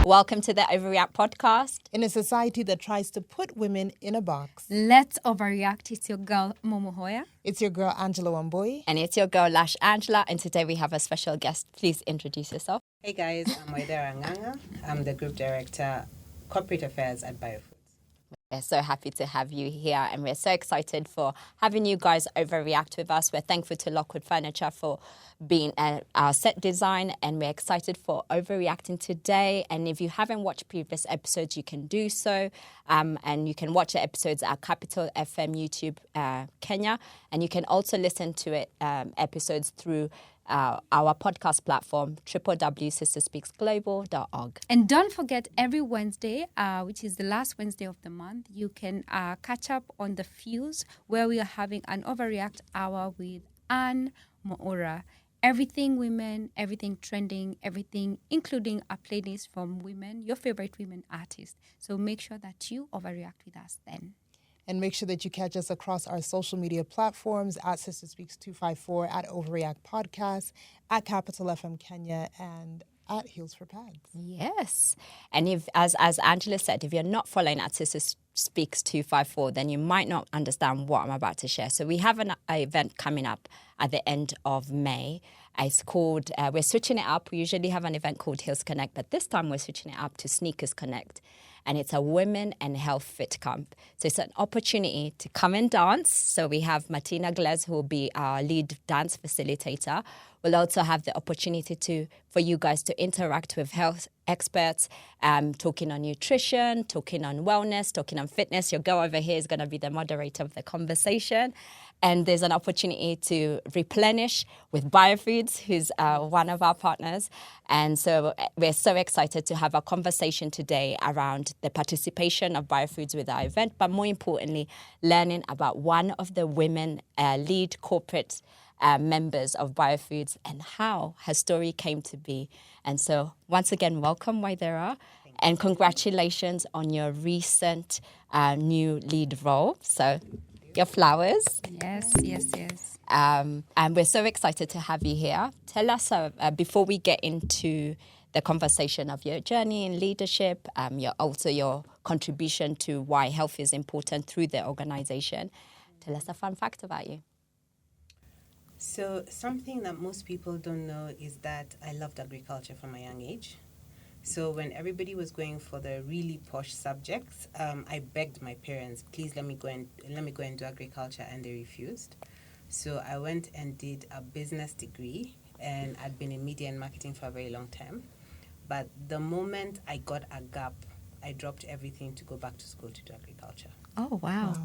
Welcome to the OVAReact podcast. In a society that tries to put women in a box. Let's overreact. It's your girl, Momo Hoya. It's your girl, Angela Wambui. And it's your girl, Lash Angela. And today we have a special guest. Please introduce yourself. Hey guys, I'm Waithera Nganga. I'm the Group Director, Corporate Affairs at Biofoods. We're so happy to have you here, and we're so excited for having you guys overreact with us. We're thankful to Lockwood Furniture for being our set design, and we're excited for overreacting today. And if you haven't watched previous episodes, you can do so. And you can watch the episodes at Capital FM YouTube Kenya, and you can also listen to it episodes through our podcast platform, www.sisterspeaksglobal.org. And don't forget, every Wednesday, which is the last Wednesday of the month, you can catch up on The Fuse, where we are having an Overreact Hour with Anne Moora. Everything women, everything trending, everything, including a playlist from women, your favorite women artists. So make sure that you overreact with us then. And make sure that you catch us across our social media platforms at Sister Speaks 254, at Overreact Podcast, at Capital FM Kenya, and at Heels for Pads. Yes. And if, as Angela said, if you're not following at Sister Speaks 254, then you might not understand what I'm about to share. So we have an event coming up at the end of May. It's called, we're switching it up. We usually have an event called Heels Connect, but this time we're switching it up to Sneakers Connect. And it's a women and health fit camp. So it's an opportunity to come and dance. So we have Martina Glez, who will be our lead dance facilitator. We'll also have the opportunity for you guys to interact with health experts, talking on nutrition, talking on wellness, talking on fitness. Your girl over here is going to be the moderator of the conversation. And there's an opportunity to replenish with Biofoods, who's one of our partners. And so we're so excited to have a conversation today around the participation of Biofoods with our event, but more importantly, learning about one of the women lead corporate members of Biofoods and how her story came to be. And so once again, welcome, Waithera, and congratulations on your recent new lead role. So your flowers. Yes. And we're so excited to have you here. Tell us, before we get into the conversation of your journey in leadership, your contribution to why health is important through the organization. Tell us a fun fact about you. So something that most people don't know is that I loved agriculture from a young age. So when everybody was going for the really posh subjects, I begged my parents, please let me go and do agriculture, and they refused. So I went and did a business degree, and I'd been in media and marketing for a very long time. But the moment I got a gap, I dropped everything to go back to school to do agriculture. Oh, wow.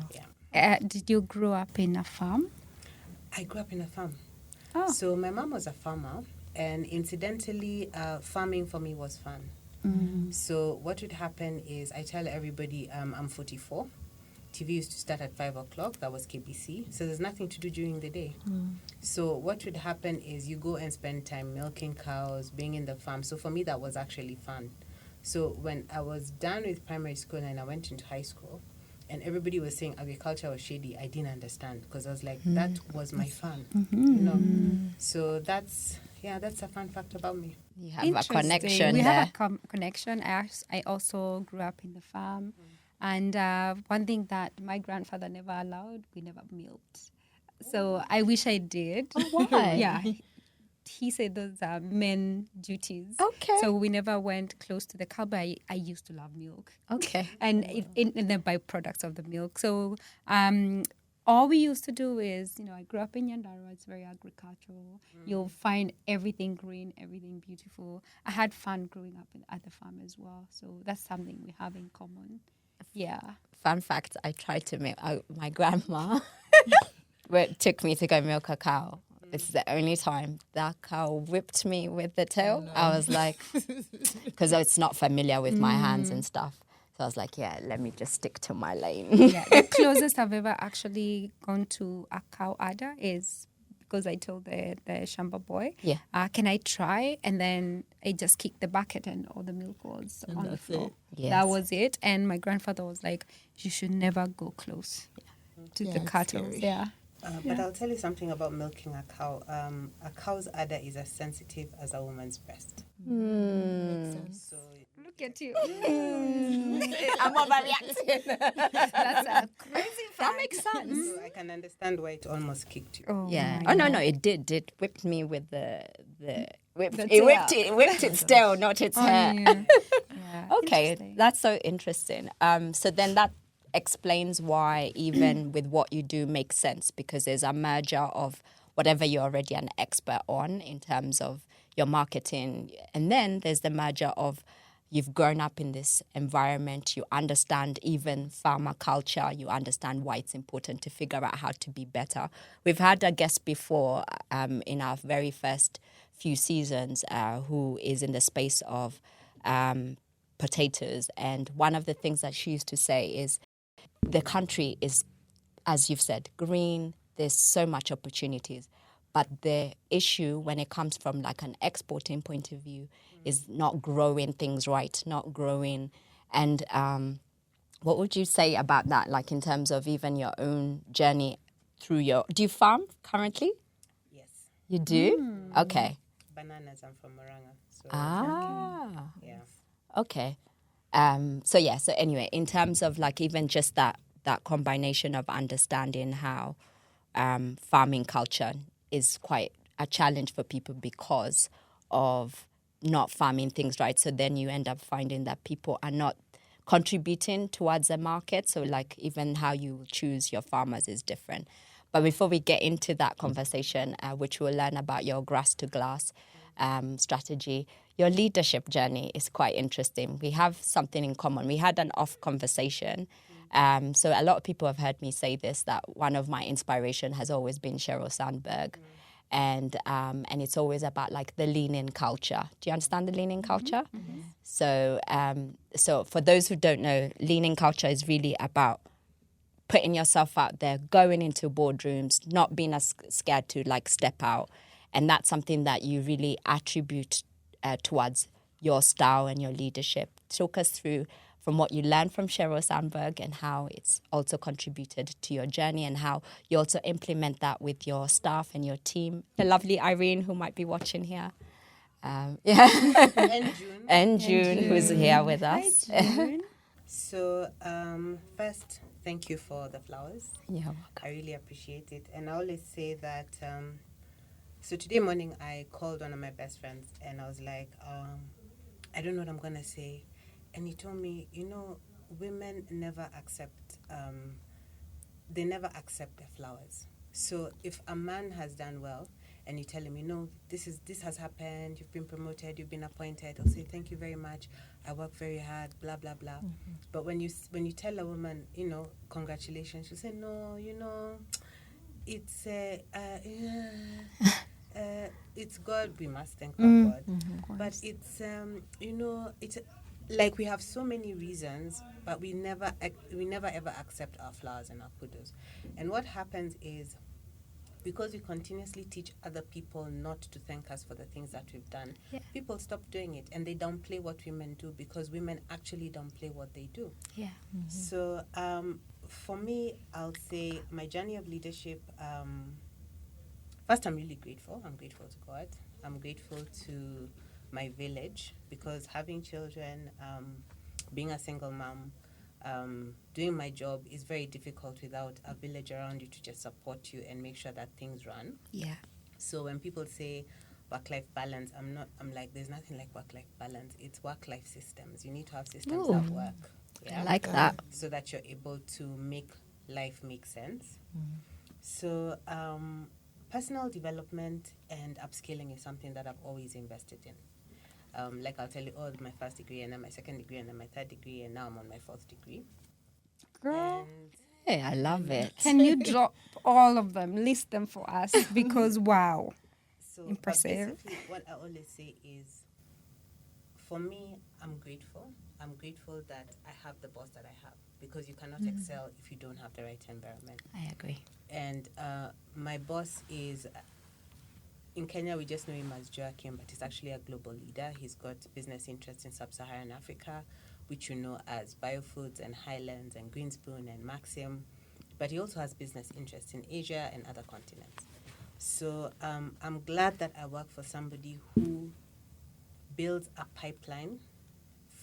Yeah. Did you grow up in a farm? I grew up in a farm. Oh. So my mom was a farmer, and incidentally, farming for me was fun. Mm-hmm. So what would happen is, I tell everybody I'm 44. TV used to start at 5 o'clock. That was KBC. So there's nothing to do during the day. So what would happen is you go and spend time milking cows, being in the farm. So for me, that was actually fun. So when I was done with primary school and I went into high school, and everybody was saying agriculture was shady, I didn't understand, because I was like, that was my fun, you know. So that's a fun fact about me. You have a connection We there. have a connection. I also grew up in the farm. And one thing that my grandfather never allowed, we never milked. So I wish I did. Oh, why? Yeah. He said those are men duties. Okay. So we never went close to the cow, but I used to love milk. Okay. And in the byproducts of the milk. So all we used to do is, I grew up in Nyandarua. It's very agricultural. You'll find everything green, everything beautiful. I had fun growing up at the farm as well. So that's something we have in common. Yeah. Fun fact, I tried to milk my grandma. Took me to go milk a cow. It's the only time that cow whipped me with the tail. Oh, no. I was like, because it's not familiar with my hands and stuff. So I was like, yeah, let me just stick to my lane. Yeah, the closest I've ever actually gone to a cow udder is because I told the Shamba boy, can I try? And then I just kicked the bucket and all the milk was on the floor. Yes. That was it. And my grandfather was like, you should never go close to the cattle. Scary. Yeah. But I'll tell you something about milking a cow. A cow's udder is as sensitive as a woman's breast. Makes sense. So look at you. I'm overreacting. That's a crazy That fact. makes sense. So I can understand why it almost kicked you. Oh, Yeah. my Oh no, God. no, it did. It whipped me with the whipped. The It whipped tail. it. It whipped its tail, not its Oh, hair. yeah. Yeah, Okay, interesting. that's so interesting. So then that explains why even with what you do makes sense, because there's a merger of whatever you're already an expert on in terms of your marketing, and then there's the merger of you've grown up in this environment, you understand even farmer culture, you understand why it's important to figure out how to be better. We've had a guest before in our very first few seasons who is in the space of potatoes, and one of the things that she used to say is the country is, as you've said, green, there's so much opportunities. But the issue when it comes from like an exporting point of view is not growing things right, not growing. And what would you say about that, like in terms of even your own journey through your... Do you farm currently? Yes. You do? Okay. Bananas, I'm from Moranga. So, yeah. Okay. So anyway, in terms of like even just that combination of understanding how farming culture is quite a challenge for people because of not farming things right. So then you end up finding that people are not contributing towards the market. So like even how you choose your farmers is different. But before we get into that conversation, which we'll learn about your grass to glass strategy, your leadership journey is quite interesting. We have something in common. We had an off conversation. So a lot of people have heard me say this, that one of my inspiration has always been Sheryl Sandberg. And it's always about like the lean-in culture. Do you understand the lean-in culture? So for those who don't know, lean-in culture is really about putting yourself out there, going into boardrooms, not being as scared to like step out. And that's something that you really attribute towards your style and your leadership. Talk us through from what you learned from Sheryl Sandberg and how it's also contributed to your journey and how you also implement that with your staff and your team. The lovely Irene, who might be watching here. And June. And June, who's here with us. So, first, thank you for the flowers. You're welcome. I really appreciate it. And I always say that, so today morning I called one of my best friends and I was like, I don't know what I'm going to say. And he told me, women never accept, they never accept their flowers. So if a man has done well and you tell him, this has happened, you've been promoted, you've been appointed, he'll say, thank you very much, I work very hard, blah, blah, blah. Mm-hmm. But when you tell a woman, congratulations, she'll say, no, it's it's God, we must thank our God. Mm-hmm. But it's it's like we have so many reasons, but we never ever accept our flowers and our kudos. And what happens is, because we continuously teach other people not to thank us for the things that we've done, people stop doing it and they downplay what women do, because women actually downplay what they do. Yeah. Mm-hmm. So for me, I'll say my journey of leadership, first, I'm really grateful. I'm grateful to God. I'm grateful to my village, because having children, being a single mom, doing my job is very difficult without a village around you to just support you and make sure that things run. Yeah. So when people say work-life balance, I'm like, there's nothing like work-life balance. It's work-life systems. You need to have systems that work. Yeah? I like that. So that you're able to make life make sense. Mm. So personal development and upskilling is something that I've always invested in. Like I'll tell you, my first degree, and then my second degree, and then my third degree, and now I'm on my fourth degree. Girl. Hey, I love it. Can you drop all of them, list them for us? Because wow, so impressive. Basically, what I always say is, for me, I'm grateful. I'm grateful that I have the boss that I have, because you cannot excel if you don't have the right environment. I agree. And my boss is... In Kenya, we just know him as Joachim, but he's actually a global leader. He's got business interests in sub-Saharan Africa, which you know as Biofoods and Highlands and Greenspoon and Maxim. But he also has business interests in Asia and other continents. So I'm glad that I work for somebody who builds a pipeline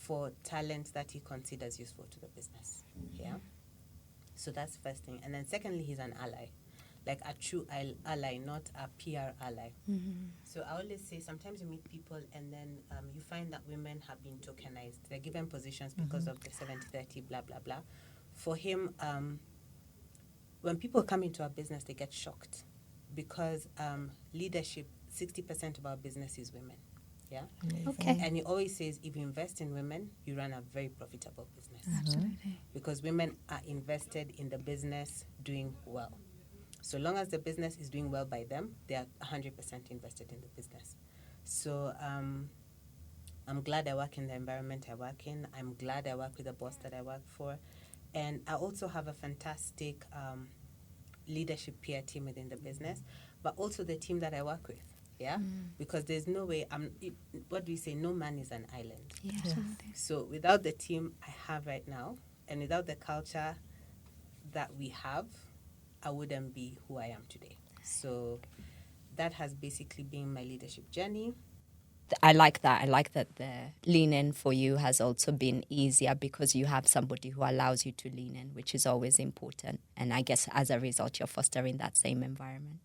for talent that he considers useful to the business. Yeah. So that's the first thing. And then secondly, he's an ally, like a true ally, not a PR ally. So I always say sometimes you meet people and then you find that women have been tokenized. They're given positions because of the 70-30, blah, blah, blah. For him, when people come into our business, they get shocked because leadership, 60% of our business is women. Yeah. Okay. And he always says, if you invest in women, you run a very profitable business. Absolutely. Because women are invested in the business doing well. So long as the business is doing well by them, they are 100% invested in the business. So I'm glad I work in the environment I work in. I'm glad I work with the boss that I work for. And I also have a fantastic leadership peer team within the business, but also the team that I work with. Yeah, because there's no way. What do we say? No man is an island. Yeah, absolutely. So without the team I have right now, and without the culture that we have, I wouldn't be who I am today. So that has basically been my leadership journey. I like that. I like that the lean in for you has also been easier because you have somebody who allows you to lean in, which is always important. And I guess as a result, you're fostering that same environment.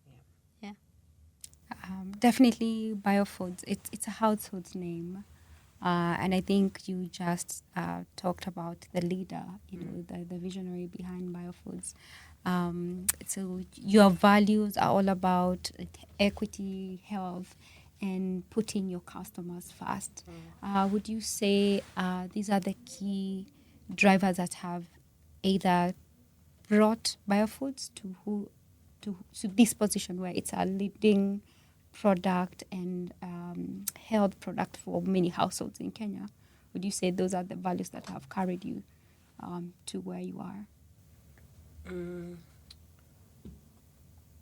Definitely Biofoods. It's a household name. And I think you just talked about the leader, the visionary behind Biofoods. So your values are all about equity, health, and putting your customers first. Would you say these are the key drivers that have either brought Biofoods to this position where it's a leading product and health product for many households in Kenya? Would you say those are the values that have carried you to where you are?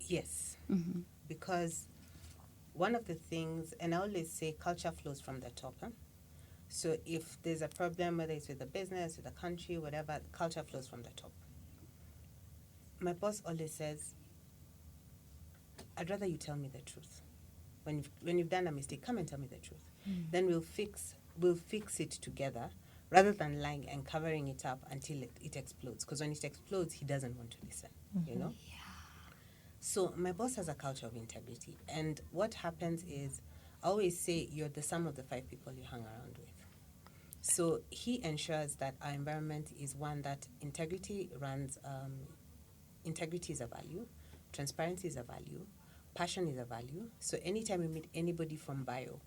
Yes, because one of the things, and I always say culture flows from the top. So if there's a problem, whether it's with the business, with the country, whatever, culture flows from the top. My boss always says, I'd rather you tell me the truth. When you've done a mistake, come and tell me the truth. Then we'll fix it together, rather than lying and covering it up until it explodes. Because when it explodes, he doesn't want to listen. Yeah. So my boss has a culture of integrity, and what happens is, I always say you're the sum of the 5 people you hang around with. So he ensures that our environment is one that integrity runs. Integrity is a value, transparency is a value, passion is a value. So anytime you meet anybody from bio,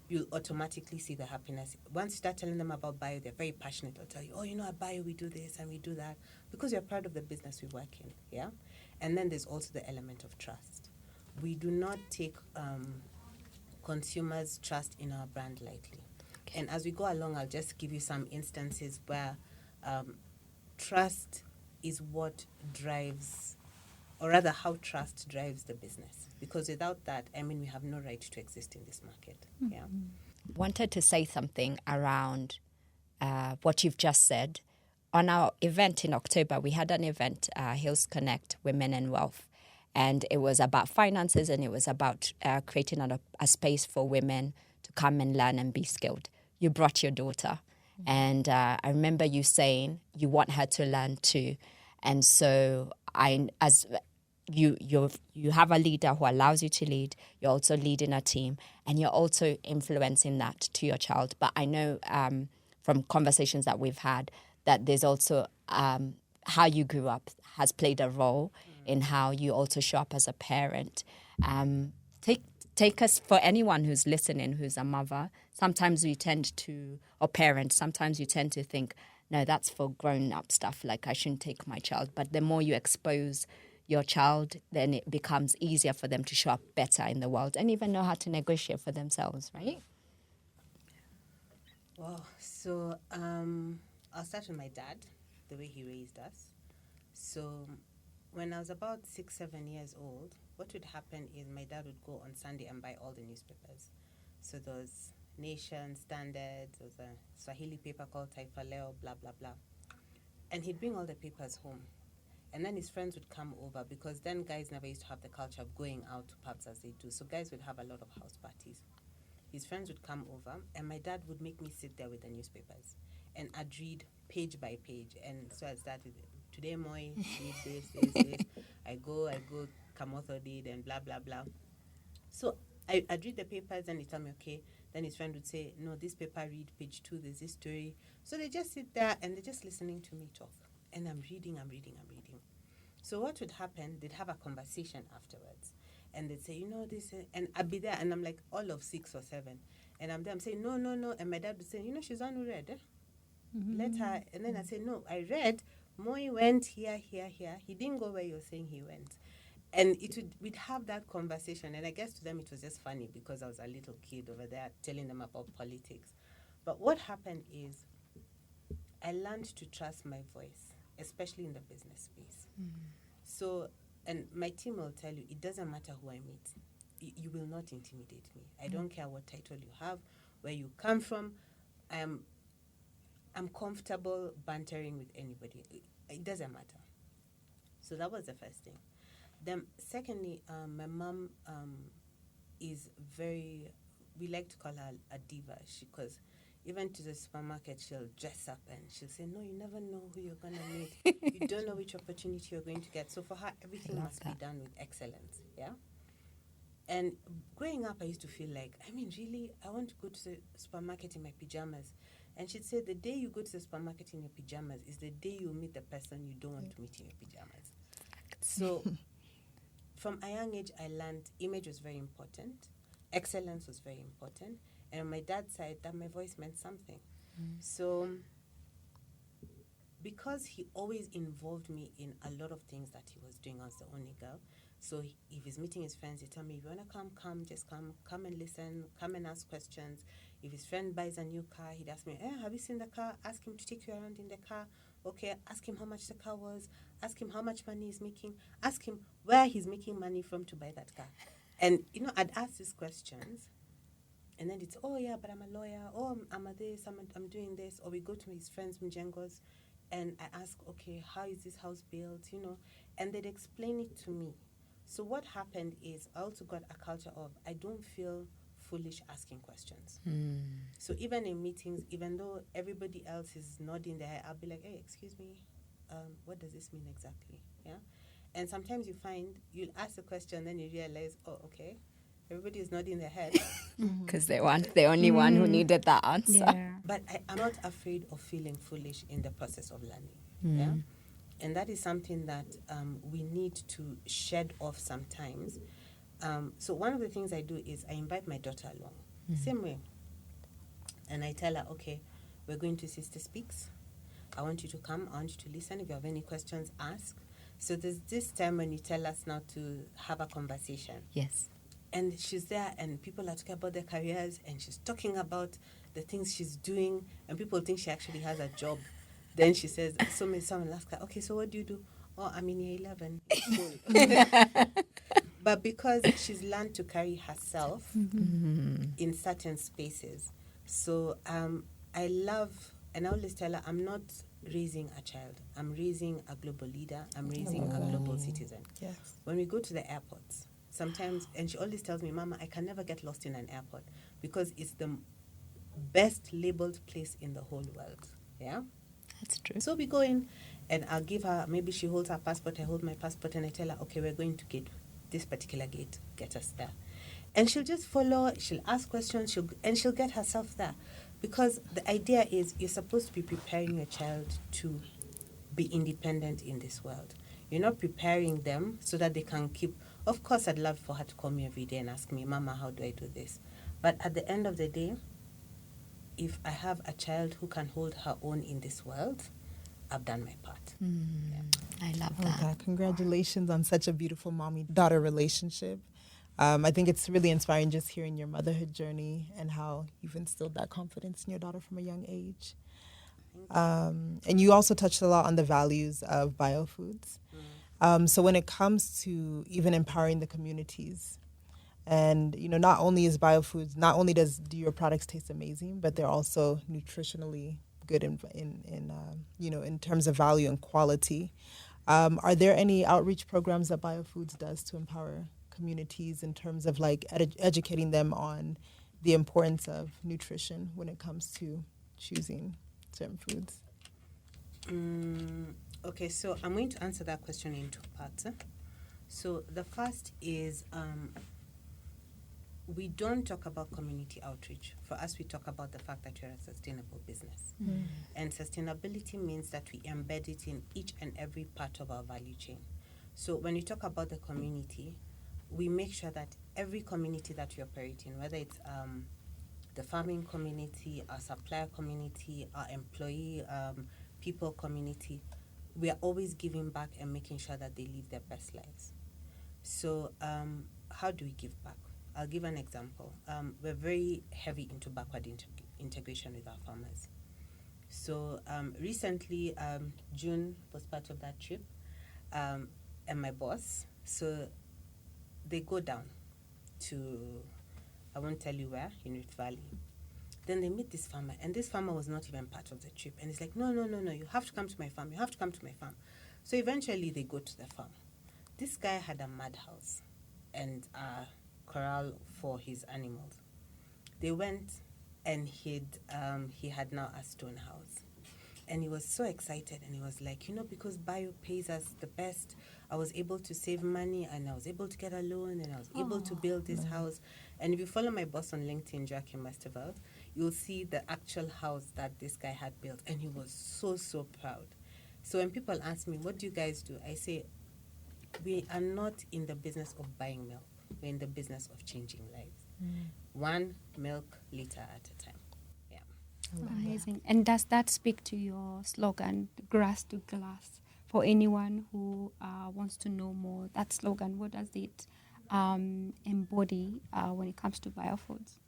you'll automatically see the happiness. Once you start telling them about bio, they're very passionate. They'll tell you, at bio we do this and we do that, because you're proud of the business we work in, yeah? And then there's also the element of trust. We do not take consumers' trust in our brand lightly. Okay. And as we go along, I'll just give you some instances where trust is what drives, or rather how trust drives the business. Because without that, we have no right to exist in this market. Yeah. Wanted to say something around what you've just said. On our event in October, we had an event, Hills Connect Women and Wealth. And it was about finances, and it was about creating a space for women to come and learn and be skilled. You brought your daughter. And I remember you saying you want her to learn too. And so you have a leader who allows you to lead. You're also leading a team, and you're also influencing that to your child. But I know from conversations that we've had that there's also how you grew up has played a role in how you also show up as a parent. Take us, for anyone who's listening, who's a mother, sometimes we tend to, or parents, sometimes you tend to think, no, that's for grown-up stuff, like I shouldn't take my child. But the more you expose your child, then it becomes easier for them to show up better in the world and even know how to negotiate for themselves, right? Wow. So I'll start with my dad, the way he raised us. So when I was about 6-7 years old, what would happen is my dad would go on Sunday and buy all the newspapers. So there was Nation, Standard, there was a Swahili paper called Taifa Leo, blah, blah, blah. And he'd bring all the papers home. And then his friends would come over, because then guys never used to have the culture of going out to pubs as they do. So guys would have a lot of house parties. his friends would come over, and my dad would make me sit there with the newspapers, and I'd read page by page. And so I'd start with, today, Moi, read this. I go, Kamotho did, and blah, blah, blah. So I'd read the papers, and he'd tell me, okay. Then his friend would say, no, this paper, read page 2, there's this story. So they just sit there, and they're just listening to me talk. And I'm reading. So what would happen, they'd have a conversation afterwards. And they'd say, this, and I'd be there, and I'm like all of 6 or 7. And I'm there, I'm saying, no. And my dad would say, she's the one who read. Let her. And then I say, no, I read, Moi went here. He didn't go where you're saying he went. And we'd have that conversation. And I guess to them it was just funny because I was a little kid over there telling them about politics. But what happened is I learned to trust my voice, especially in the business space. So, and my team will tell you, it doesn't matter who I meet. You will not intimidate me. I don't care what title you have, where you come from. I'm comfortable bantering with anybody. It doesn't matter. So that was the first thing. Then secondly, my mom is very, we like to call her a diva, because even to the supermarket, she'll dress up and she'll say, no, you never know who you're going to meet. You don't know which opportunity you're going to get. So for her, everything must be done with excellence, yeah? And growing up, I used to feel like, really, I want to go to the supermarket in my pajamas. And she'd say, the day you go to the supermarket in your pajamas is the day you meet the person you don't want to meet in your pajamas. So from a young age, I learned image was very important. Excellence was very important. And on my dad's side, that my voice meant something. So because he always involved me in a lot of things that he was doing, I was the only girl. So if he's meeting his friends, he'd tell me, if you want to come, just come and listen, come and ask questions. If his friend buys a new car, he'd ask me, have you seen the car? Ask him to take you around in the car. Okay, ask him how much the car was. Ask him how much money he's making. Ask him where he's making money from to buy that car. And, I'd ask these questions. And then it's, oh, yeah, but I'm a lawyer. Oh, I'm a this, I'm doing this. Or we go to his friends, Mjengos, and I ask, okay, how is this house built, And they'd explain it to me. So what happened is I also got a culture of I don't feel foolish asking questions. So even in meetings, even though everybody else is nodding their head, I'll be like, hey, excuse me, what does this mean exactly? Yeah. And sometimes you find you'll ask a question, then you realize, oh, okay, everybody is nodding their head because they weren't the only one who needed that answer. Yeah. But I'm not afraid of feeling foolish in the process of learning. Yeah. And that is something that we need to shed off sometimes. So one of the things I do is I invite my daughter along. Same way. And I tell her, okay, we're going to Sister Speaks. I want you to come. I want you to listen. If you have any questions, ask. So there's this time when you tell us now to have a conversation. Yes. And she's there, and people are talking about their careers, and she's talking about the things she's doing, and people think she actually has a job. Then she says, someone asks her, okay, so what do you do? Oh, I'm in year 11. But because she's learned to carry herself in certain spaces. So I love, and I always tell her, I'm not raising a child. I'm raising a global leader. I'm raising a global citizen. Yes. When we go to the airports, sometimes, and she always tells me, Mama, I can never get lost in an airport because it's the best labeled place in the whole world. Yeah? That's true. So we go in, and I'll give her, maybe she holds her passport, I hold my passport, and I tell her, okay, we're going to gate this particular gate, get us there. And she'll just follow, she'll ask questions, she'll get herself there. Because the idea is you're supposed to be preparing your child to be independent in this world. You're not preparing them so that they can keep... Of course, I'd love for her to call me every day and ask me, Mama, how do I do this? But at the end of the day, if I have a child who can hold her own in this world, I've done my part. Yeah. I love Oh, that. God. Congratulations on such a beautiful mommy-daughter relationship. I think it's really inspiring just hearing your motherhood journey and how you've instilled that confidence in your daughter from a young age. And you also touched a lot on the values of biofoods. So when it comes to even empowering the communities, and not only is biofoods, not only do your products taste amazing, but they're also nutritionally good in terms of value and quality. Are there any outreach programs that biofoods does to empower communities in terms of like educating them on the importance of nutrition when it comes to choosing certain foods? Okay, so I'm going to answer that question in two parts. So the first is we don't talk about community outreach. For us, we talk about the fact that you're a sustainable business. And sustainability means that we embed it in each and every part of our value chain. So when we talk about the community, we make sure that every community that we operate in, whether it's the farming community, our supplier community, our employee people community, we are always giving back and making sure that they live their best lives. So how do we give back? I'll give an example. We're very heavy into backward integration with our farmers. So recently, June was part of that trip, and my boss, so they go down to, I won't tell you where, in Rift Valley. Then they meet this farmer, and this farmer was not even part of the trip. And he's like, no, you have to come to my farm. You have to come to my farm. So eventually they go to the farm. This guy had a madhouse and a corral for his animals. They went and he had now a stone house. And he was so excited, and he was like, because bio pays us the best, I was able to save money, and I was able to get a loan, and I was able to build this house. And if you follow my boss on LinkedIn, Joachim Masterveld, you'll see the actual house that this guy had built, and he was so, so proud. So when people ask me, what do you guys do? I say, we are not in the business of buying milk. We're in the business of changing lives. One milk liter at a time. Amazing. And does that speak to your slogan, grass to glass? For anyone who wants to know more, that slogan, what does it embody when it comes to biofoods?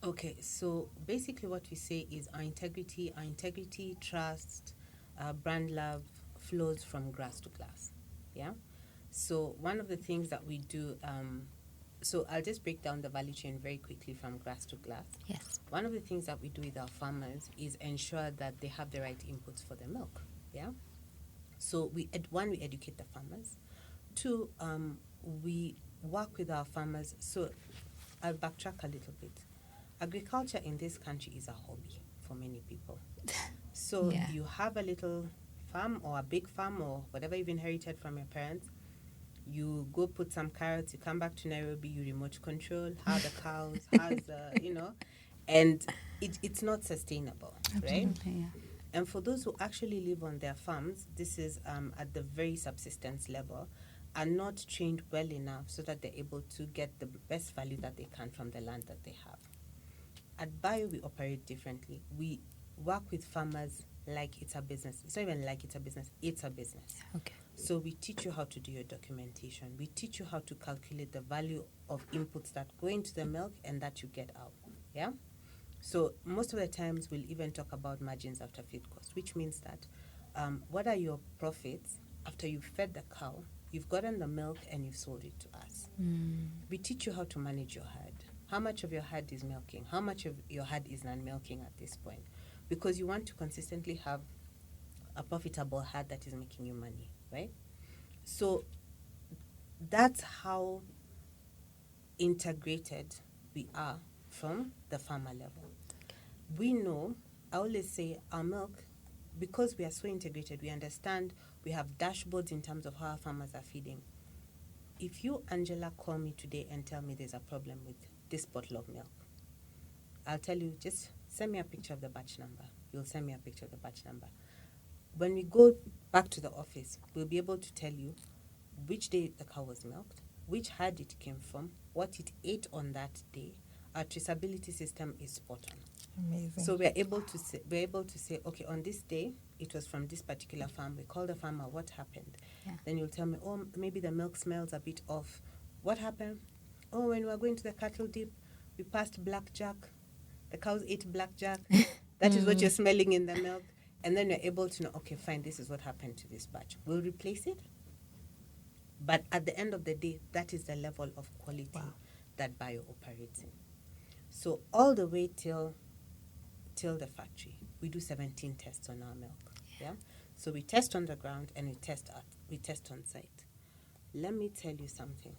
Okay, so basically what we say is our integrity, trust, brand love flows from grass to glass. Yeah? So one of the things that we do, so I'll just break down the value chain very quickly from grass to glass. Yes. One of the things that we do with our farmers is ensure that they have the right inputs for their milk. Yeah. So we educate the farmers. Two, we work with our farmers. So I'll backtrack a little bit. Agriculture in this country is a hobby for many people. So you have a little farm or a big farm or whatever you've inherited from your parents. You go put some carrots, you come back to Nairobi, you remote control, how the cows, how's the, and it's not sustainable, right? Yeah. And for those who actually live on their farms, this is at the very subsistence level, are not trained well enough so that they're able to get the best value that they can from the land that they have. At Bio, we operate differently. We work with farmers like it's a business. It's not even like it's a business, it's a business. Okay. So we teach you how to do your documentation. We teach you how to calculate the value of inputs that go into the milk and that you get out. Yeah? So most of the times we'll even talk about margins after feed cost, which means that what are your profits after you've fed the cow, you've gotten the milk and you've sold it to us. We teach you how to manage your herd. How much of your herd is milking? How much of your herd is non-milking at this point? Because you want to consistently have a profitable herd that is making you money, right? So that's how integrated we are from the farmer level. We know, I always say our milk, because we are so integrated, we understand, we have dashboards in terms of how our farmers are feeding. If you, Angela, call me today and tell me there's a problem with this bottle of milk, I'll tell you, just send me a picture of the batch number. You'll send me a picture of the batch number. When we go back to the office, we'll be able to tell you which day the cow was milked, which herd it came from, what it ate on that day. Our traceability system is spot on. Amazing. So we're able to say, okay, on this day, it was from this particular farm. We call the farmer, what happened? Yeah. Then you'll tell me, oh, maybe the milk smells a bit off. What happened? Oh, when we were going to the cattle dip, we passed blackjack. The cows ate blackjack. That is what you're smelling in the milk. And then you're able to know, okay, fine, this is what happened to this batch. We'll replace it. But at the end of the day, that is the level of quality that Bio operates in. So all the way till the factory, we do 17 tests on our milk. Yeah. So we test on the ground and we test on site. Let me tell you something.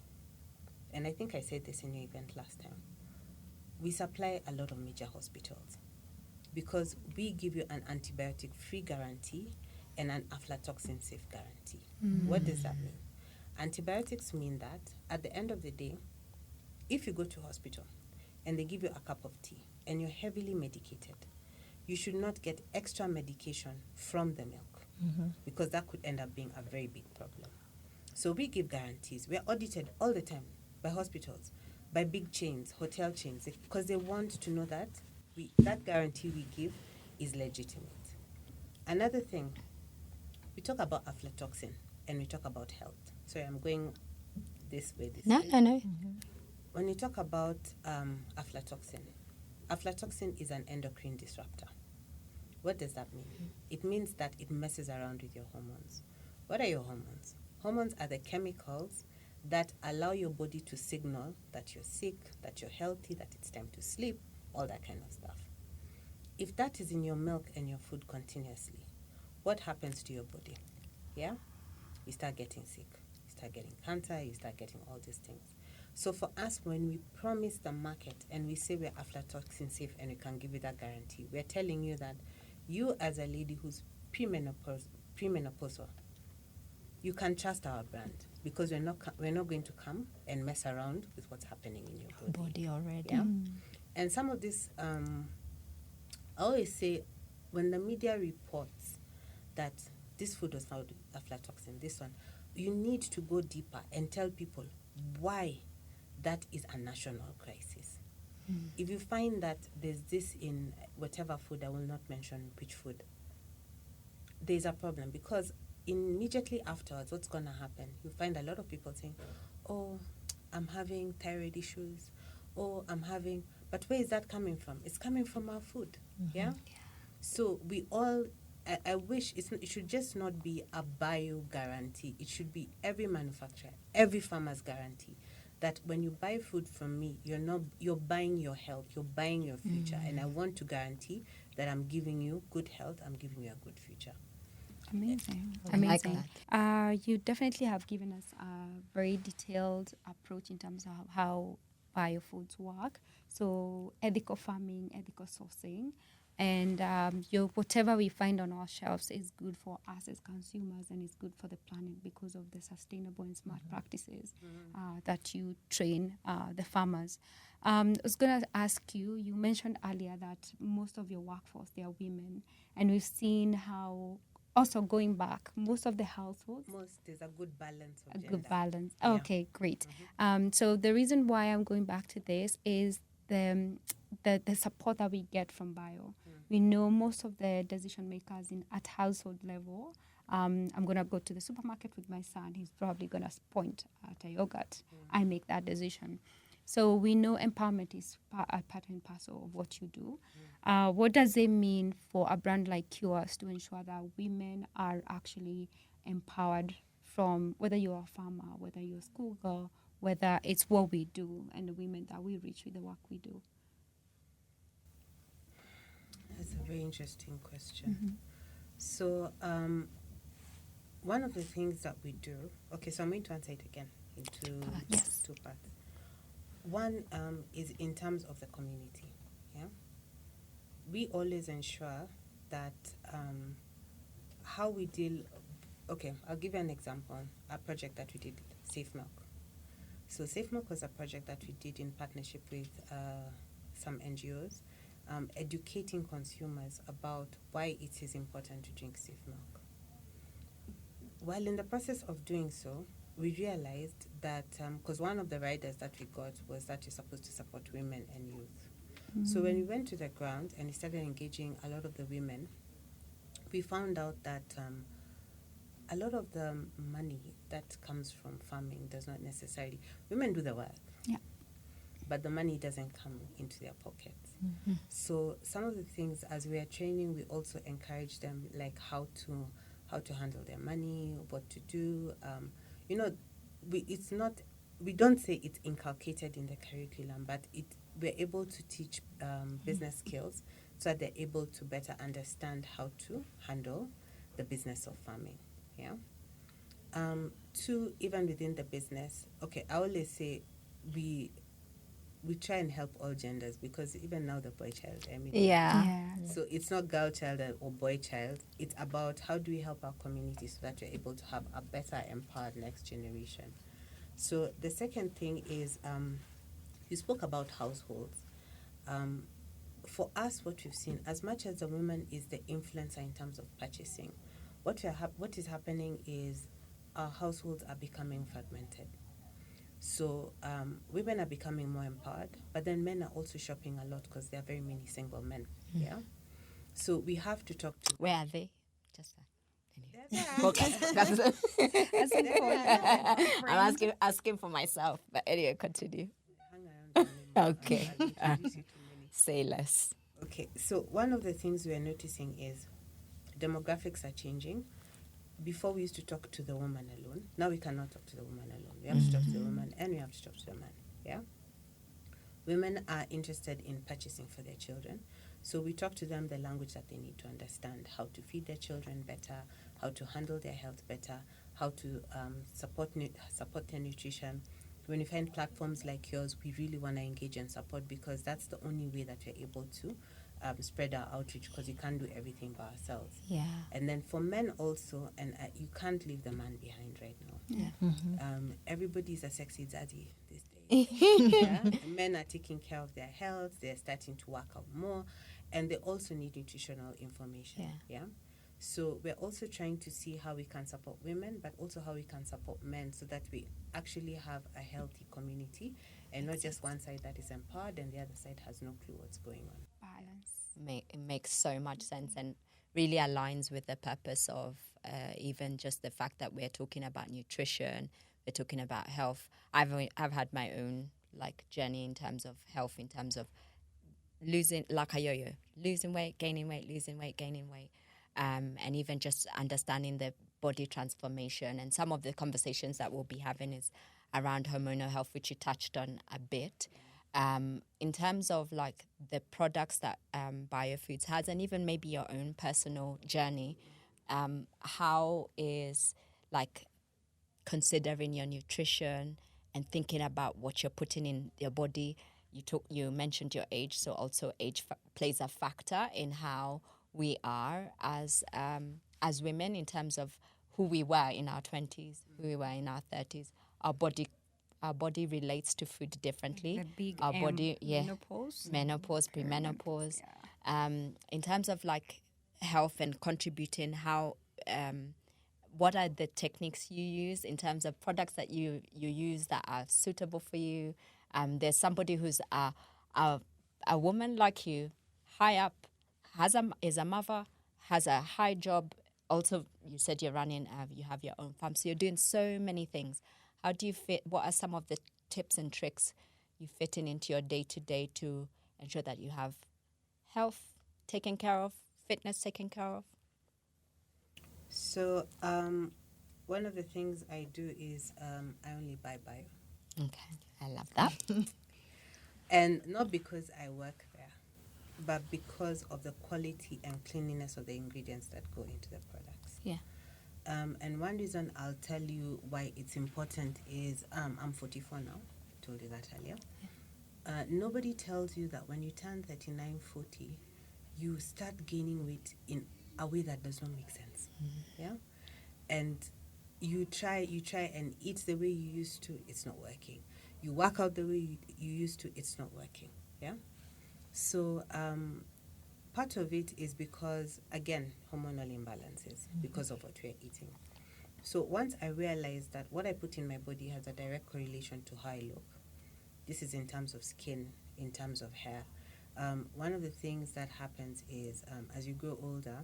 And I think I said this in your event last time. we supply a lot of major hospitals because we give you an antibiotic-free guarantee and an aflatoxin-safe guarantee. What does that mean? Antibiotics mean that at the end of the day, if you go to hospital and they give you a cup of tea and you're heavily medicated, you should not get extra medication from the milk because that could end up being a very big problem. So we give guarantees. We're audited all the time by hospitals, by big chains, hotel chains, because they want to know that that guarantee we give is legitimate. Another thing, we talk about aflatoxin and we talk about health. Sorry, I'm going this way. No. When you talk about aflatoxin, aflatoxin is an endocrine disruptor. What does that mean? It means that it messes around with your hormones. What are your hormones? Hormones are the chemicals that allow your body to signal that you're sick, that you're healthy, that it's time to sleep, all that kind of stuff. If that is in your milk and your food continuously, what happens to your body? Yeah? You start getting sick. You start getting cancer. You start getting all these things. So for us, when we promise the market and we say we're aflatoxin safe and we can give you that guarantee, we're telling you that you as a lady who's premenopausal, you can trust our brand because we're not going to come and mess around with what's happening in your Body already. Yeah? And some of this, I always say, when the media reports that this food was found with aflatoxin, this one, you need to go deeper and tell people why that is a national crisis. If you find that there's this in whatever food, I will not mention which food, there's a problem because immediately afterwards, what's going to happen? You find a lot of people saying, oh, I'm having thyroid issues, oh, but where is that coming from? It's coming from our food, yeah? So we all, I wish it should just not be a bio guarantee. It should be every manufacturer, every farmer's guarantee that when you buy food from me, you're buying your health, you're buying your future, and I want to guarantee that I'm giving you good health, I'm giving you a good future. Amazing. I like You definitely have given us a very detailed approach in terms of how biofoods work. So ethical farming, ethical sourcing, and whatever we find on our shelves is good for us as consumers and is good for the planet because of the sustainable and smart practices that you train the farmers. I was going to ask you, you mentioned earlier that most of your workforce, they are women, and we've seen how also going back, most of the households. There's a good balance of a gender. good balance. Yeah. Okay, great. So the reason why I'm going back to this is the support that we get from bio. We know most of the decision makers at household level. I'm going to go to the supermarket with my son. He's probably going to point at a yogurt. I make that decision. So we know empowerment is a part and parcel of what you do. What does it mean for a brand like yours to ensure that women are actually empowered from whether you're a farmer, whether you're a schoolgirl, whether it's what we do and the women that we reach with the work we do? That's a very interesting question. So one of the things that we do, okay, so I'm going to answer it again into two parts. One is in terms of the community, yeah? We always ensure that how we deal, okay, I'll give you an example, a project that we did, Safe Milk. So Safe Milk was a project that we did in partnership with some NGOs, educating consumers about why it is important to drink safe milk. While in the process of doing so, we realized that, because one of the riders that we got was that you're supposed to support women and youth. So when we went to the ground and we started engaging a lot of the women, we found out that a lot of the money that comes from farming does not necessarily, women do the work, but the money doesn't come into their pockets. So some of the things as we are training, we also encourage them like how to handle their money, what to do. We don't say it's inculcated in the curriculum, but we're able to teach business skills so that they're able to better understand how to handle the business of farming. Yeah. Two, even within the business, okay, I always say we try and help all genders, because even now the boy child, I mean, so it's not girl child or boy child. It's about how do we help our community so that we're able to have a better empowered next generation. So the second thing is, you spoke about households. For us, what we've seen, as much as the woman is the influencer in terms of purchasing, what is happening is our households are becoming fragmented. So women are becoming more empowered, but then men are also shopping a lot because there are very many single men. Yeah. So we have to talk to. Where are they? Just I'm asking for myself, but anyway, continue. Hang around. Okay. I'll introduce you to many. Say less. Okay, so one of the things we are noticing is demographics are changing. Before we used to talk to the woman alone. Now we cannot talk to the woman alone. We have to talk to the woman and we have to talk to the man. Yeah? Women are interested in purchasing for their children. So we talk to them the language that they need to understand, how to feed their children better, how to handle their health better, how to support their nutrition. When we find platforms like yours, we really want to engage and support, because that's the only way that we're able to spread our outreach, because you can't do everything by ourselves. Yeah. And then for men also, and you can't leave the man behind right now. Yeah. Everybody's a sexy daddy these days. Yeah? Men are taking care of their health. They're starting to work out more, and they also need nutritional information. Yeah. So we're also trying to see how we can support women, but also how we can support men, so that we actually have a healthy community and not just one side that is empowered and the other side has no clue what's going on. Balance. It makes so much sense and really aligns with the purpose of even just the fact that we're talking about nutrition, we're talking about health. I've had my own journey in terms of health, in terms of losing, like a yo-yo, losing weight, gaining weight, losing weight, gaining weight. And even just understanding the body transformation. And some of the conversations that we'll be having is around hormonal health, which you touched on a bit. In terms of the products that Biofoods has, and even maybe your own personal journey, how is considering your nutrition and thinking about what you're putting in your body? You mentioned your age, so also age plays a factor in how we are as women, in terms of who we were in our 20s, who we were in our 30s. Our body relates to food differently. The big our body, menopause, period, premenopause. In terms of health and contributing, how what are the techniques you use in terms of products that you use that are suitable for you? There's somebody who's a woman like you, high up, is a mother, has a high job. Also, you said you're running, you have your own farm. So you're doing so many things. How do you fit? What are some of the tips and tricks you fit into your day-to-day to ensure that you have health taken care of, fitness taken care of? So one of the things I do is I only buy bio. Okay, I love that. And not because I work there, but because of the quality and cleanliness of the ingredients that go into the products. Yeah. And one reason I'll tell you why it's important is I'm 44 now. I told you that earlier. Yeah. Nobody tells you that when you turn 39, 40, you start gaining weight in a way that does not make sense. Yeah. And you try and eat the way you used to, it's not working. You work out the way you used to, it's not working. Yeah. So part of it is because, again, hormonal imbalances, because of what we're eating. So once I realized that what I put in my body has a direct correlation to how I look, this is in terms of skin, in terms of hair, one of the things that happens is as you grow older,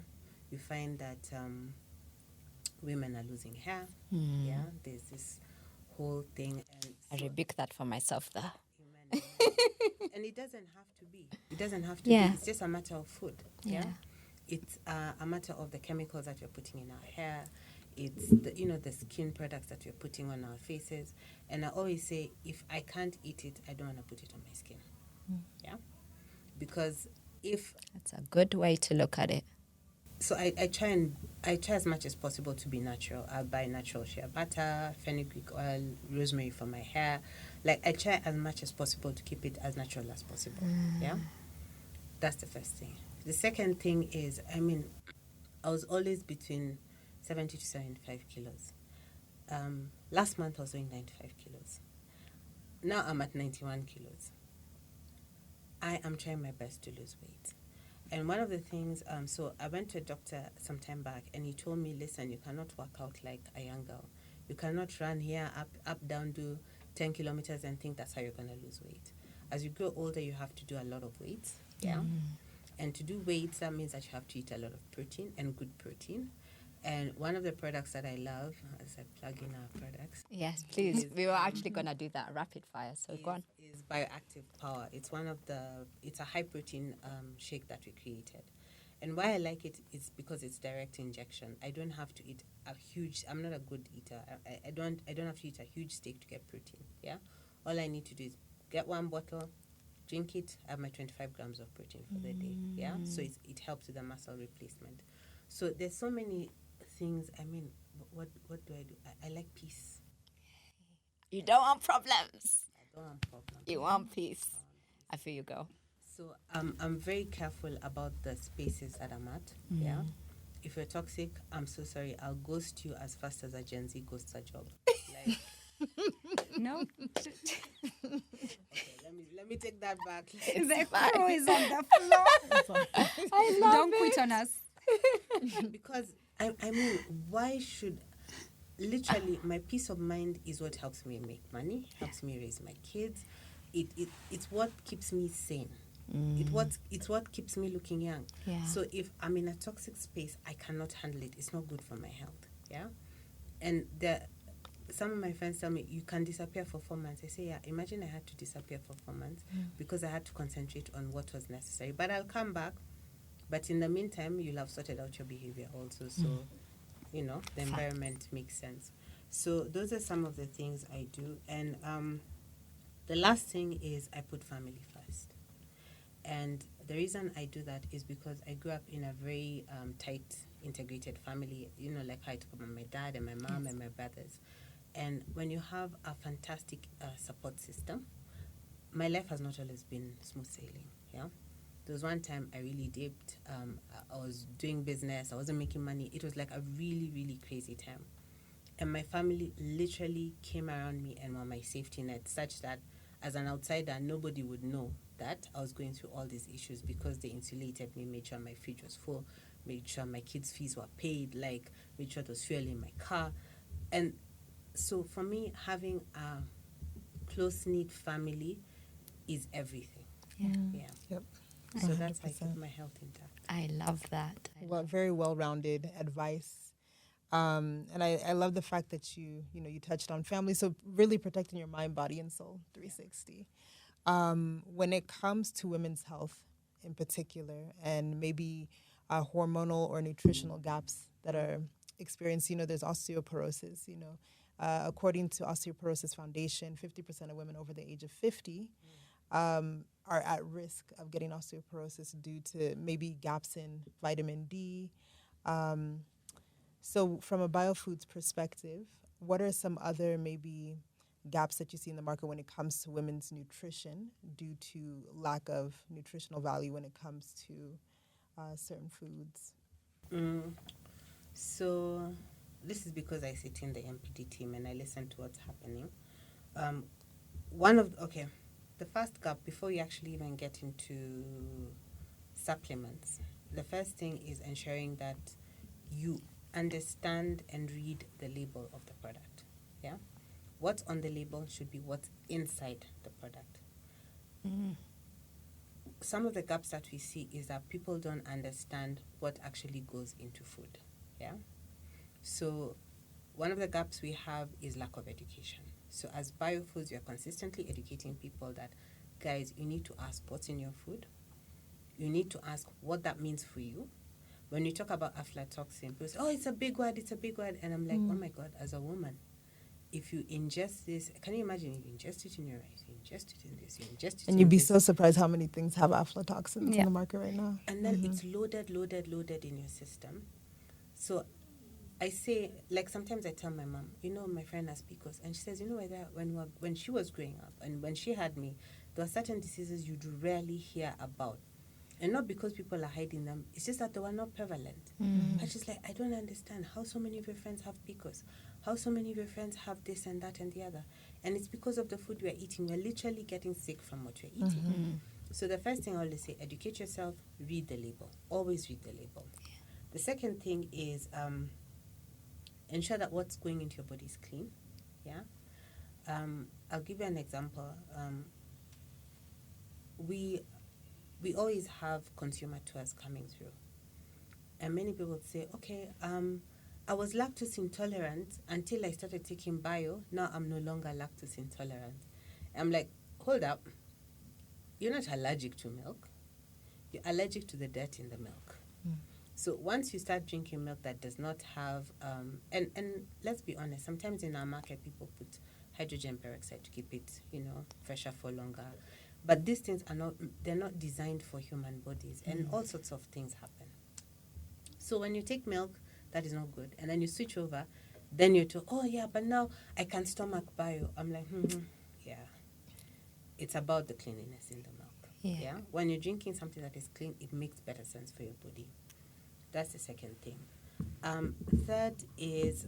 you find that women are losing hair. Yeah, there's this whole thing. And I rebuke that for myself there. And it doesn't have to be. It doesn't have to be. It's just a matter of food. Yeah. It's a matter of the chemicals that we're putting in our hair. It's the skin products that we're putting on our faces. And I always say, if I can't eat it, I don't want to put it on my skin. Yeah. Because that's a good way to look at it. So I try as much as possible to be natural. I'll buy natural shea butter, fenugreek oil, rosemary for my hair. Like, I try as much as possible to keep it as natural as possible. Yeah, that's the first thing. The second thing is, I mean, I was always between 70 to 75 kilos. Last month I was weighing 95 kilos. Now I'm at 91 kilos. I am trying my best to lose weight. And one of the things, so I went to a doctor some time back, and he told me, listen, you cannot work out like a young girl. You cannot run here, up, down, do 10 kilometers and think that's how you're going to lose weight. As you grow older, you have to do a lot of weights, yeah? And to do weights, that means that you have to eat a lot of protein, and good protein. And one of the products that I love, as I plug in our products. Yes, please. We were actually going to do that rapid fire, so go on. Is Bioactive Power. It's it's a high protein shake that we created. And why I like it is because it's direct injection. I don't have to eat I'm not a good eater. I don't have to eat a huge steak to get protein, yeah? All I need to do is get one bottle, drink it, have my 25 grams of protein for the day, yeah? So it helps with the muscle replacement. So there's so many things. I mean, what do I do? I like peace. You don't want problems. I don't want problems. You want peace. I feel you go. So I'm very careful about the spaces that I'm at, yeah? If you're toxic, I'm so sorry. I'll ghost you as fast as a Gen Z ghosts a job. Like, No. okay, let me take that back. The crow is on the floor. I love Don't quit on us. Because, I mean, why should... Literally, my peace of mind is what helps me make money, helps me raise my kids. It's what keeps me sane. It's what keeps me looking young. Yeah. So if I'm in a toxic space, I cannot handle it. It's not good for my health. Yeah. And some of my friends tell me, you can disappear for 4 months. I say, yeah, imagine I had to disappear for 4 months because I had to concentrate on what was necessary. But I'll come back. But in the meantime, you'll have sorted out your behavior also. So, you know, the environment makes sense. So those are some of the things I do. And the last thing is I put family first. And the reason I do that is because I grew up in a very tight, integrated family, you know, like I talk about my dad and my mom and my brothers. And when you have a fantastic support system, my life has not always been smooth sailing, yeah? There was one time I really dipped. I was doing business. I wasn't making money. It was like a really, really crazy time. And my family literally came around me and were my safety net, such that as an outsider, nobody would know that I was going through all these issues because they insulated me, made sure my fridge was full, made sure my kids' fees were paid, like made sure there was fuel in my car. And so for me, having a close-knit family is everything. Yeah. Yep. So that's how I 100%. keep my health intact. I love that. Well, very well-rounded advice. And I love the fact that you touched on family. So really protecting your mind, body, and soul 360. When it comes to women's health in particular, and maybe hormonal or nutritional gaps that are experienced, there's osteoporosis, according to Osteoporosis Foundation, 50% of women over the age of 50 are at risk of getting osteoporosis due to maybe gaps in vitamin D. So from a biofoods perspective, what are some other maybe gaps that you see in the market when it comes to women's nutrition due to lack of nutritional value when it comes to certain foods? So this is because I sit in the MPD team and I listen to what's happening. The first gap, before you actually even get into supplements, the first thing is ensuring that you understand and read the label of the product. Yeah? What's on the label should be what's inside the product. Some of the gaps that we see is that people don't understand what actually goes into food. Yeah? So one of the gaps we have is lack of education. So as biofoods, we are consistently educating people that, guys, you need to ask what's in your food. You need to ask what that means for you. When you talk about aflatoxin, people say, oh, it's a big word. And I'm like, oh my God, as a woman, if you ingest this, can you imagine if you ingest it in your rice, you ingest it in this, you ingest it in And you'd be this. so surprised how many things have aflatoxins in the market right now. And then it's loaded in your system. So I say, like, sometimes I tell my mom, my friend has PCOS, and she says, whether when she was growing up and when she had me, there were certain diseases you'd rarely hear about. And not because people are hiding them, it's just that they were not prevalent. But she's like, I don't understand how so many of your friends have PCOS, how so many of your friends have this and that and the other. And it's because of the food we're eating. We're literally getting sick from what we're eating. So the first thing I always say, educate yourself, read the label. Always read the label. Yeah. The second thing is ensure that what's going into your body is clean. Yeah. I'll give you an example. We always have consumer tours coming through. And many people would say, okay, I was lactose intolerant until I started taking bio. Now I'm no longer lactose intolerant. I'm like, hold up. You're not allergic to milk. You're allergic to the dirt in the milk. So once you start drinking milk that does not have, and let's be honest, sometimes in our market people put hydrogen peroxide to keep it, fresher for longer. But these things they're not designed for human bodies, and all sorts of things happen. So when you take milk, that is not good. And then you switch over, then you're told, oh yeah, but now I can stomach bio. I'm like, yeah. It's about the cleanliness in the milk. Yeah. When you're drinking something that is clean, it makes better sense for your body. That's the second thing. Third is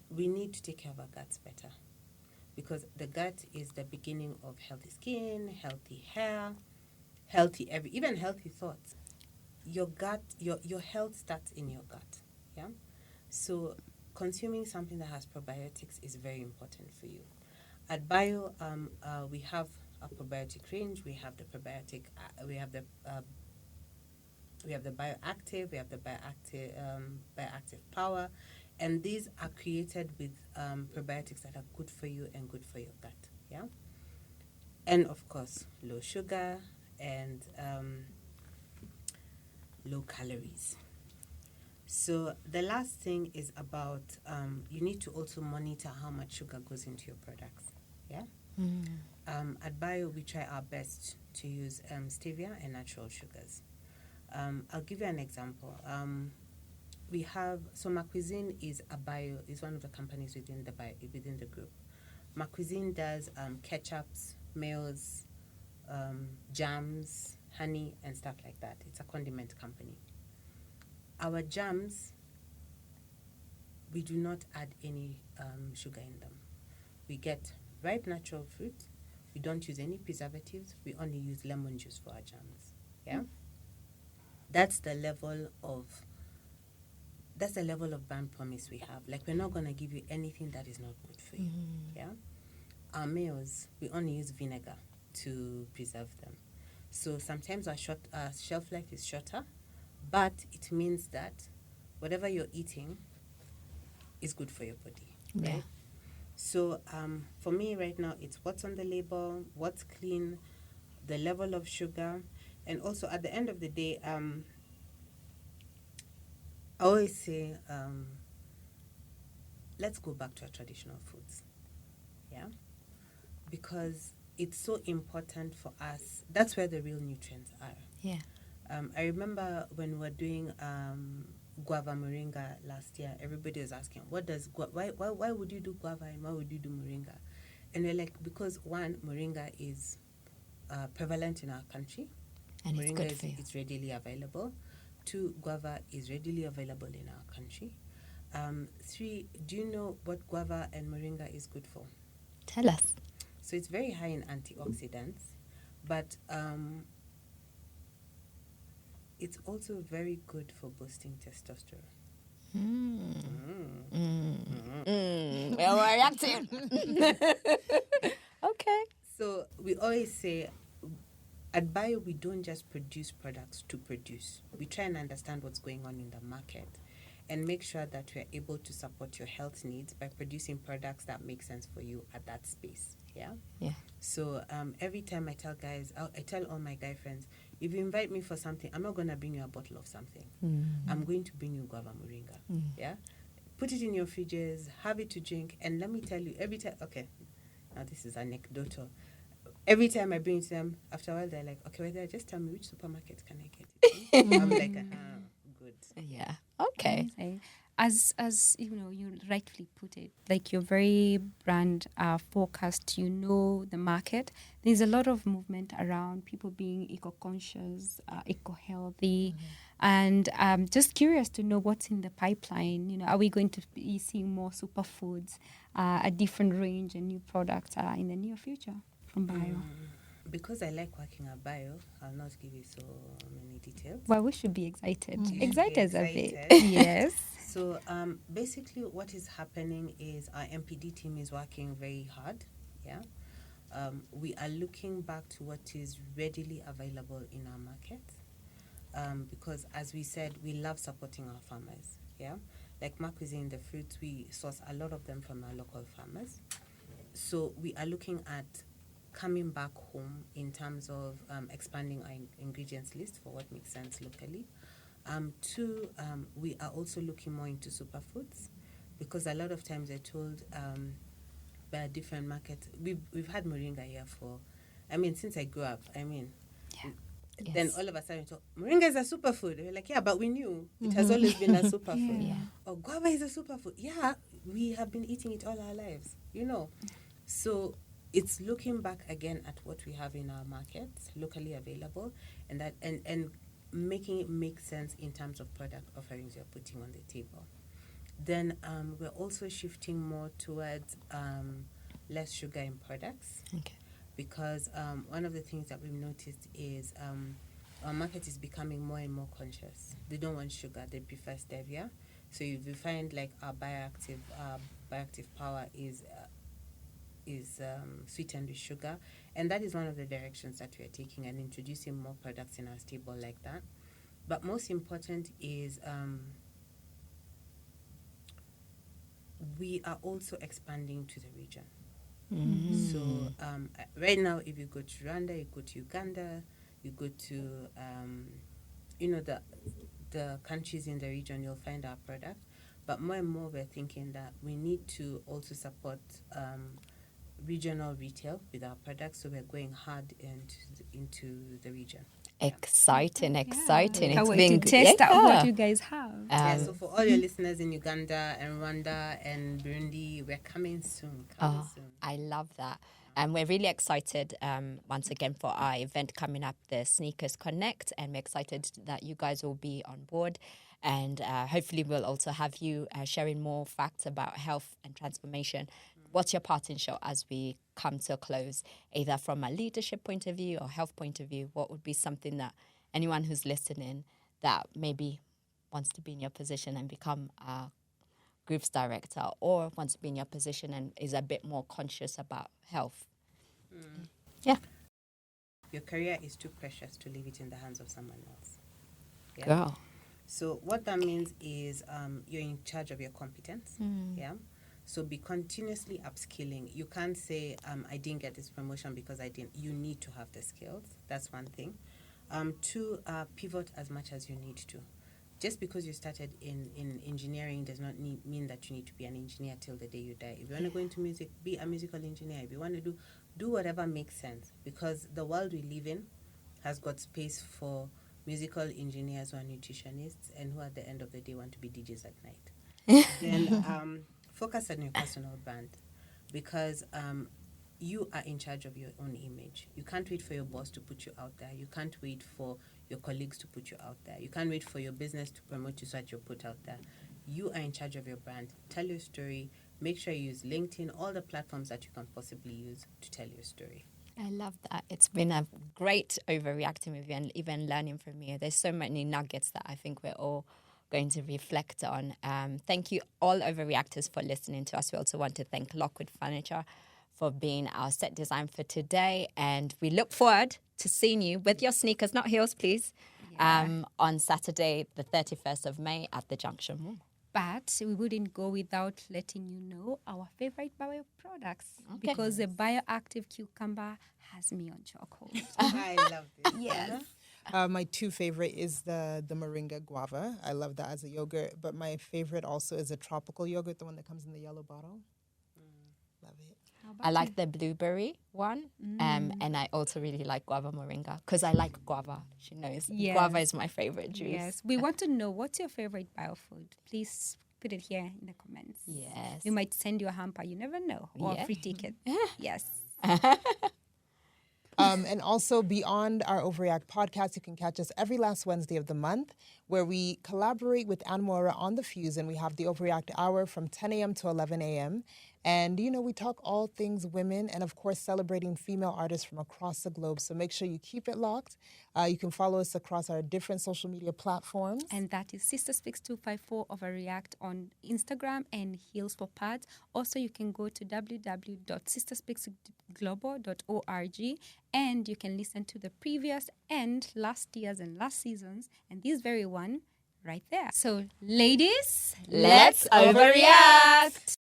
we need to take care of our guts better, because the gut is the beginning of healthy skin, healthy hair, even healthy thoughts. Your gut, your health starts in your gut. Yeah. So consuming something that has probiotics is very important for you. At Bio, we have a probiotic range. We have the probiotic. We have the bioactive. We have the bioactive power, and these are created with probiotics that are good for you and good for your gut. Yeah, and of course, low sugar and low calories. So the last thing is about you need to also monitor how much sugar goes into your products. Yeah. At Bio, we try our best to use stevia and natural sugars. I'll give you an example. We have MaCuisine is one of the companies within the group. MaCuisine does ketchups, mayos, jams, honey, and stuff like that. It's a condiment company. Our jams, we do not add any sugar in them. We get ripe natural fruit. We don't use any preservatives. We only use lemon juice for our jams. Yeah? That's the level of brand promise we have. Like, we're not going to give you anything that is not good for you. Yeah? Our mayos, we only use vinegar to preserve them. So sometimes our shelf life is shorter, but it means that whatever you're eating is good for your body. Yeah. Right? So for me right now, it's what's on the label, what's clean, the level of sugar, and also at the end of the day, I always say, let's go back to our traditional foods. Yeah? Because it's so important for us. That's where the real nutrients are. Yeah. I remember when we were doing guava moringa last year, everybody was asking, why would you do guava and why would you do moringa? And we're like, because one, moringa is prevalent in our country. And moringa it's good for you. It's readily available. 2, guava is readily available in our country. 3, do you know what guava and moringa is good for? Tell us. So it's very high in antioxidants, but it's also very good for boosting testosterone. Well, we're reacting. Okay. So we always say, at Bio, we don't just produce products to produce. We try and understand what's going on in the market and make sure that we're able to support your health needs by producing products that make sense for you at that space. Yeah? Yeah. So every time I tell guys, I tell all my guy friends, if you invite me for something, I'm not going to bring you a bottle of something. I'm going to bring you guava moringa. Yeah? Put it in your fridges, have it to drink, and let me tell you, every time, okay, now this is anecdotal. Every time I bring it to them, after a while, they're like, okay, Waithera, just tell me which supermarket can I get it in? I'm like, good. Yeah. Okay. Amazing. as you know, you rightfully put it, like you're very brand focused. You know the market. There's a lot of movement around people being eco-conscious, eco-healthy, and just curious to know what's in the pipeline. You know, are we going to be seeing more superfoods, a different range, and new products in the near future from bio? Because I like working at bio, I'll not give you so many details. Well, we should be excited. You should be Excited a bit. excited. Yes. So basically what is happening is our MPD team is working very hard. Yeah. We are looking back to what is readily available in our market. Because as we said, we love supporting our farmers. Yeah. Like Mark was saying, the fruits, we source a lot of them from our local farmers. So we are looking at coming back home in terms of expanding our ingredients list for what makes sense locally. Two, we are also looking more into superfoods, because a lot of times they're told by a different market. We've had moringa here since I grew up. Then all of a sudden, moringa is a superfood. We're like, yeah, but we knew it has always been a superfood. Yeah. Or guava is a superfood. Yeah, we have been eating it all our lives, you know. So it's looking back again at what we have in our markets, locally available, and that and making it make sense in terms of product offerings you're putting on the table. Then we're also shifting more towards less sugar in products. Okay. Because one of the things that we've noticed is our market is becoming more and more conscious. They don't want sugar, they prefer stevia. So if you find like our bioactive power is sweetened with sugar, and that is one of the directions that we are taking and introducing more products in our stable like that. But most important is we are also expanding to the region. So right now, if you go to Rwanda, you go to Uganda, you go to the countries in the region, you'll find our product. But more and more, we're thinking that we need to also support regional retail with our products, so we're going hard into the region. Exciting. Can't It's wait been to test out what yeah. you guys have. So for all your listeners in Uganda and Rwanda and Burundi, we're coming soon. Soon. I love that. And we're really excited once again for our event coming up, the Sneakers Connect. And we're excited that you guys will be on board. And hopefully we'll also have you sharing more facts about health and transformation. What's your parting shot as we come to a close, either from a leadership point of view or health point of view? What would be something that anyone who's listening that maybe wants to be in your position and become a groups director, or wants to be in your position and is a bit more conscious about health? Yeah. Your career is too precious to leave it in the hands of someone else. Yeah? Girl. So what that means is you're in charge of your competence. Yeah. So be continuously upskilling. You can't say, I didn't get this promotion because I didn't. You need to have the skills. That's one thing. Two, pivot as much as you need to. Just because you started in engineering does not mean that you need to be an engineer till the day you die. If you want to go into music, be a musical engineer. If you want to do whatever makes sense. Because the world we live in has got space for musical engineers who are nutritionists and who at the end of the day want to be DJs at night. Then focus on your personal brand, because you are in charge of your own image. You can't wait for your boss to put you out there. You can't wait for your colleagues to put you out there. You can't wait for your business to promote you so that you're put out there. You are in charge of your brand. Tell your story. Make sure you use LinkedIn, all the platforms that you can possibly use to tell your story. I love that. It's been a great overreacting with you and even learning from you. There's so many nuggets that I think we're all going to reflect on. Thank you all overreactors for listening to us. We also want to thank Lockwood Furniture for being our set design for today, and we look forward to seeing you with your sneakers, not heels, please, on Saturday the 31st of May at the Junction Mall. But we wouldn't go without letting you know our favorite bio products, because the bioactive cucumber has me on chokehold. I love this. Yes. My two favorite is the moringa guava. I love that as a yogurt. But my favorite also is a tropical yogurt, the one that comes in the yellow bottle. Love it. I like the blueberry one, and I also really like guava moringa because I like guava. She knows. Yes. Guava is my favorite juice. Yes. We want to know, what's your favorite biofood? Please put it here in the comments. Yes. We might send you a hamper. You never know. Or a free ticket. Yes. And also beyond our OVAReact podcast, you can catch us every last Wednesday of the month where we collaborate with Anne Moira on The Fuse, and we have the OVAReact hour from 10 a.m. to 11 a.m. And, you know, we talk all things women and, of course, celebrating female artists from across the globe. So make sure you keep it locked. You can follow us across our different social media platforms. And that is Sister Speaks 254 OVAReact on Instagram and Heels for Pads. Also, you can go to www.sisterspeaksglobal.org and you can listen to the previous and last year's and last seasons and this very one right there. So, ladies, Let's overreact.